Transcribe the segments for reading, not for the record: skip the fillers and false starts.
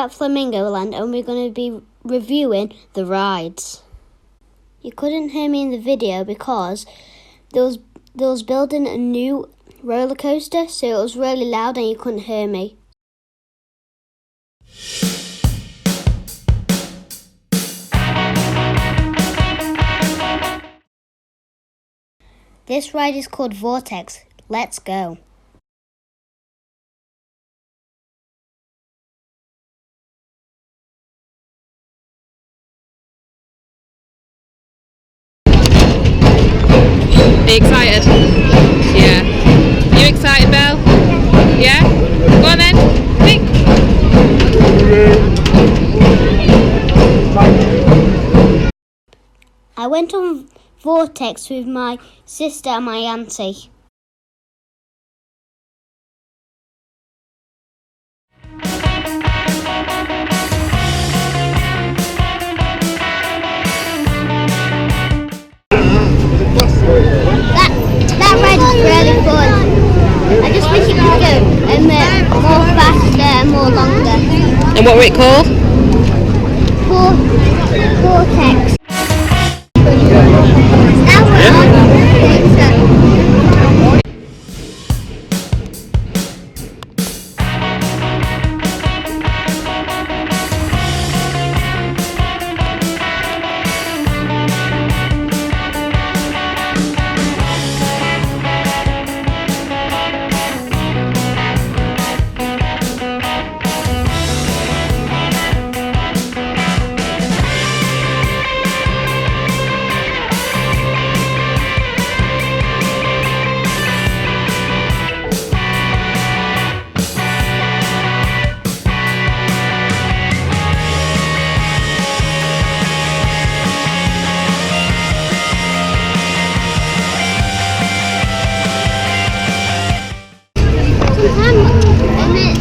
at Flamingo Land and we're going to be reviewing the rides. You couldn't hear me in the video because they was building a new roller coaster, so it was really loud and you couldn't hear me. This ride is called Vortex. Let's go. Are you excited? Yeah. You excited, Belle? Yeah? Go on then. Think. I went on Vortex with my sister and my auntie. That ride is really fun. I just wish it could go more faster and more longer. And what were it called? Vortex. Now we're on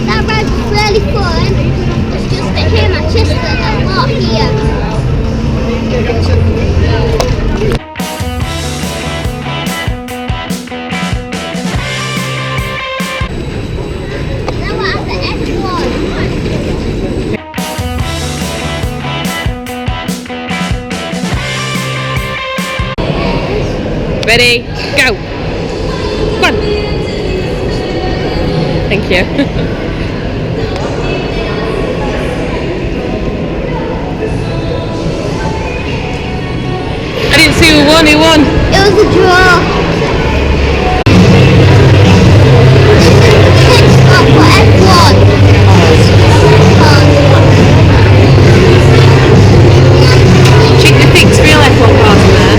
that ride was really fun. It's just that here my sister and not here. Now we're at the F1. Ready? Go! Come on! Thank you. I didn't see who won. Who won? It was a draw. Pit stop for F1. Check the fixed real F1 cars in there.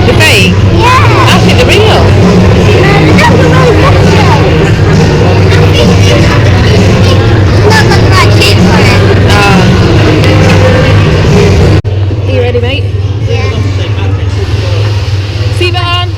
The fake? Yeah. I think the real. Are you ready, mate? Yeah. Seatbelt on.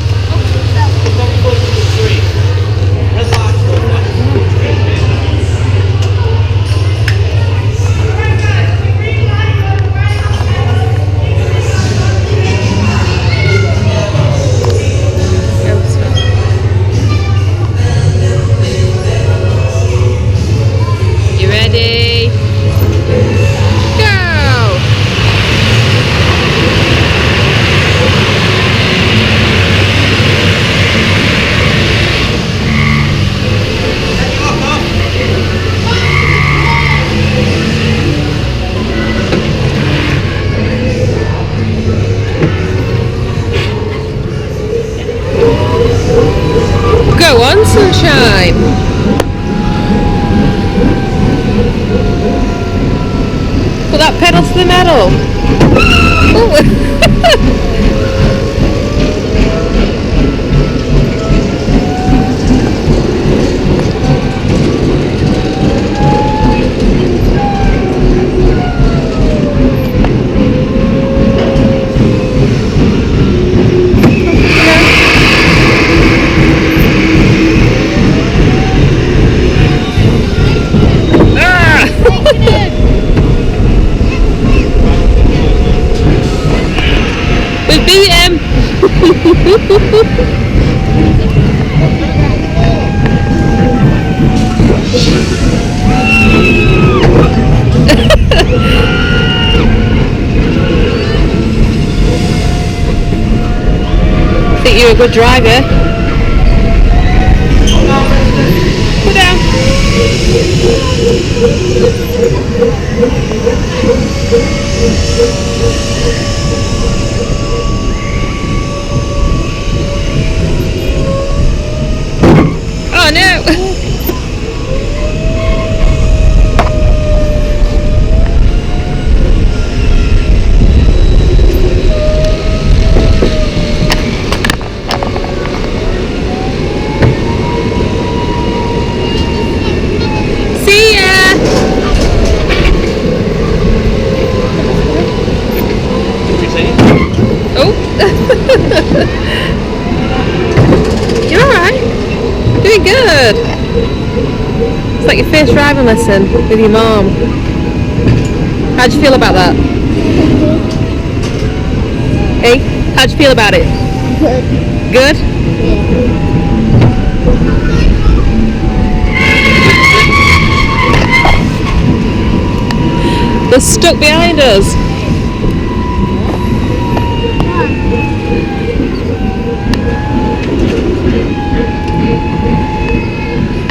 You ready? Go! Go on, sunshine! Put that pedal to the metal! a good driver. Go down. Oh no! See ya! Oh! You're alright. Doing good. It's like your first driving lesson with your mom. How'd you feel about that? Hey, how'd you feel about it? Good. Good? Yeah. They're stuck behind us.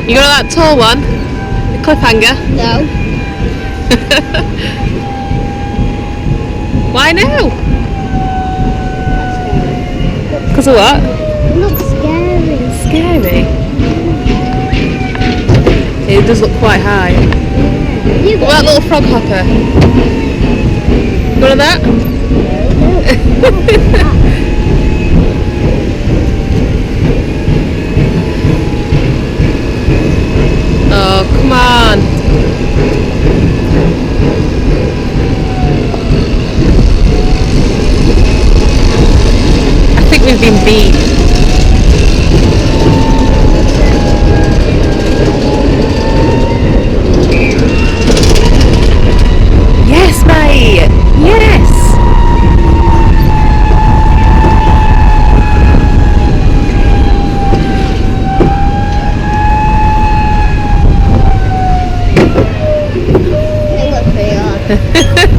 You got that tall one? The cliffhanger? No. Why no? Because of what? Not scary. Scary. It does look quite high. You What about that little frog hopper? One of that? Oh, come on. I think we've been beat. Yes, mate. Yes. It looked pretty hard.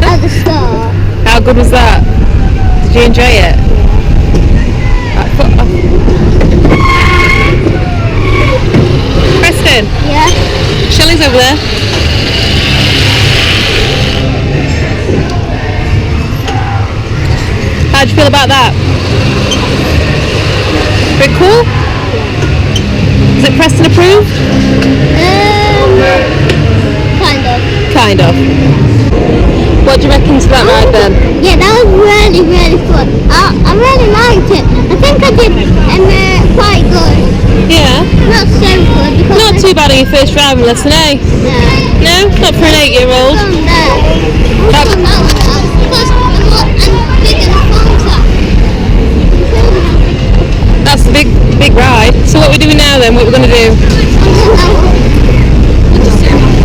At the start. How good was that? Did you enjoy it? Preston, Yeah. Shelley's over there. How'd you feel about that? Bit cool? Is it Preston approved? Kind of. Kind of. What do you reckon to that ride then? Yeah, that was really, really fun. I really liked it. I think I did quite good. Yeah. Not so good because Not too bad on your first driving lesson, eh? No. No? Not for an 8-year-old? From there. That- From that one else. Because I'm bigger than Fanta. That's the big ride. So what are we doing now then? What are we going to do?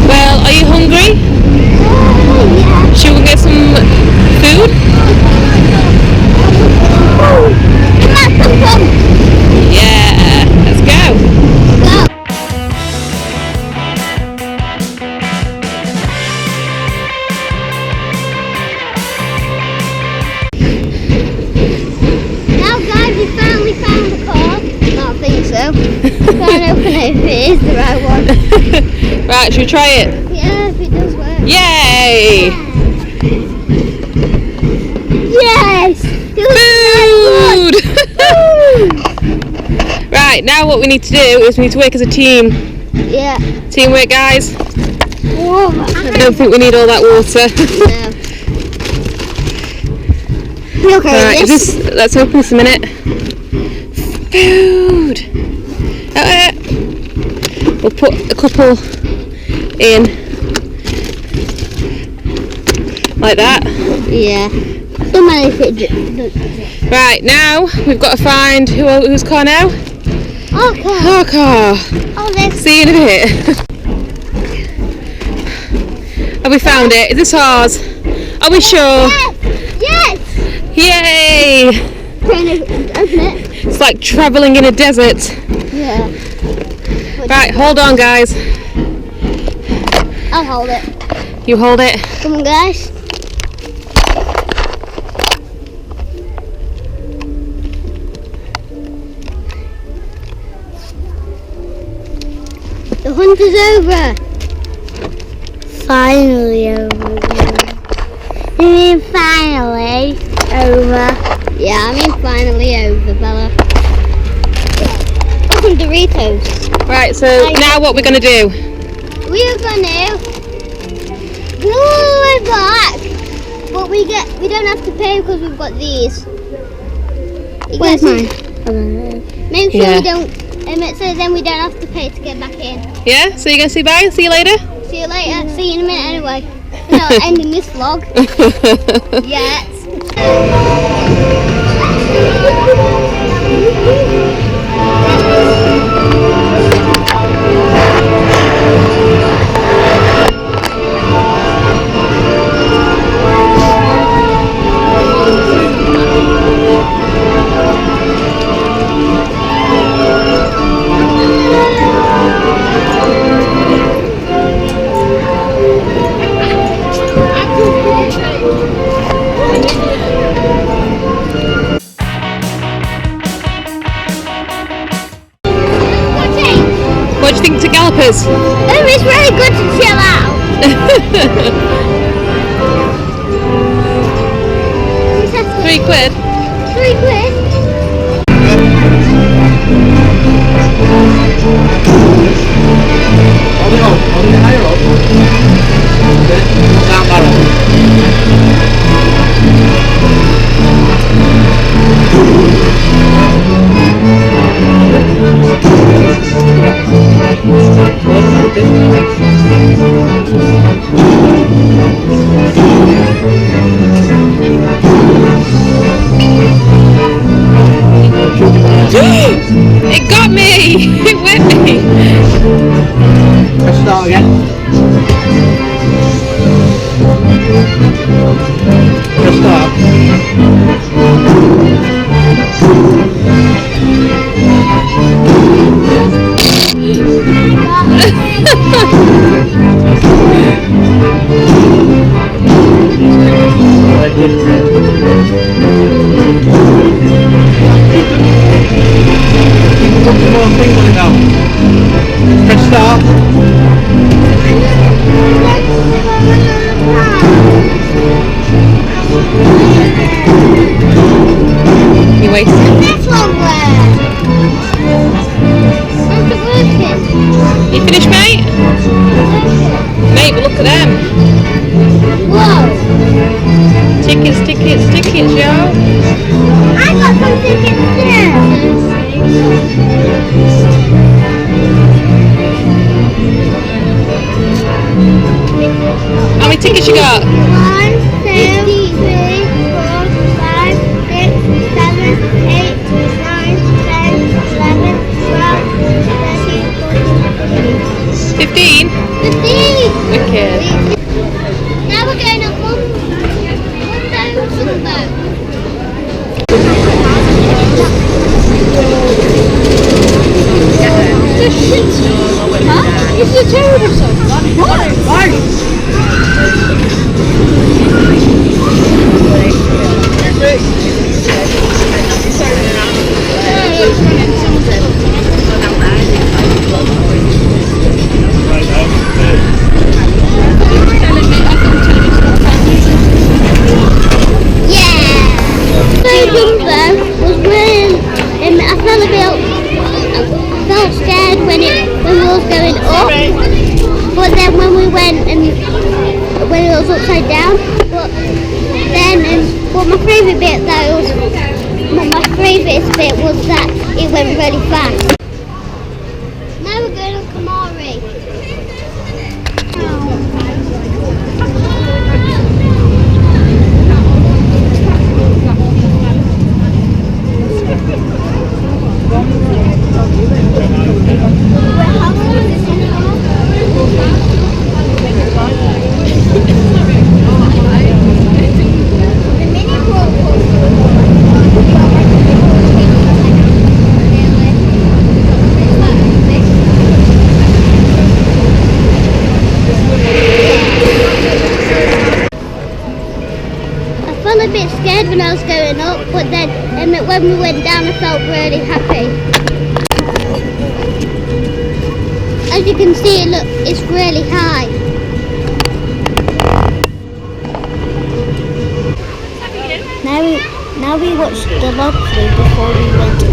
Well, are you hungry? Yeah. Should we get some food? Yeah, let's go. Now guys, we finally found the car. I don't think so. Can't open it if it is the right one. Right, should we try it? Yeah, if it does work. Yay! Yes! Food! Right, now what we need to do is we need to work as a team. Yeah. Teamwork, guys. Whoa. I don't think we need all that water. No. Look at Right, this. let's open this a minute. Food! We'll put a couple in. Like that. Yeah. Don't mind if it Right, now we've got to find whose car now? Okay. Our car. Oh, this. See you in a bit. Have we found it? Is this ours? Are we sure? Yes! Yay! Trying to open it. It's like travelling in a desert. Yeah. Right, hold on, guys. I'll hold it. You hold it. Come on, guys. hunt is over. Finally over. You mean finally over? Yeah, I mean finally over, Bella. Some Doritos. Right, so now what we're going to do? We are gonna go all the way back, but we don't have to pay because we've got these. Where's mine? Make sure we don't, so then we don't have to pay to get back in. Yeah, so you're going to say bye and see you later? See you later, see you in a minute anyway. We're not ending this vlog yet. What do you think to Gallopers? It's really good to chill out. 3 quid? 3 quid? It got me! It went me! Let's start again. Let's start. Press start. You wasted. This one where? How's it working? You finished, mate? Mate, but look at them. Whoa! Tickets, tickets, tickets, yo. I got some tickets too. How many tickets you got? 1, 2, 3, 4, 5, 6, 7, 8, 9, 10, 11, 12, 13, 15? 14, 15! Wicked. Now we're going up one boat. Huh? It's the terrible song. What? When it was upside down, but my favourite bit my favourite bit was that it went really fast. Now we're going to Kamari. A bit scared when I was going up, but then when we went down I felt really happy. As As you can see, look, it's really high. Now we watched the log flume before we went to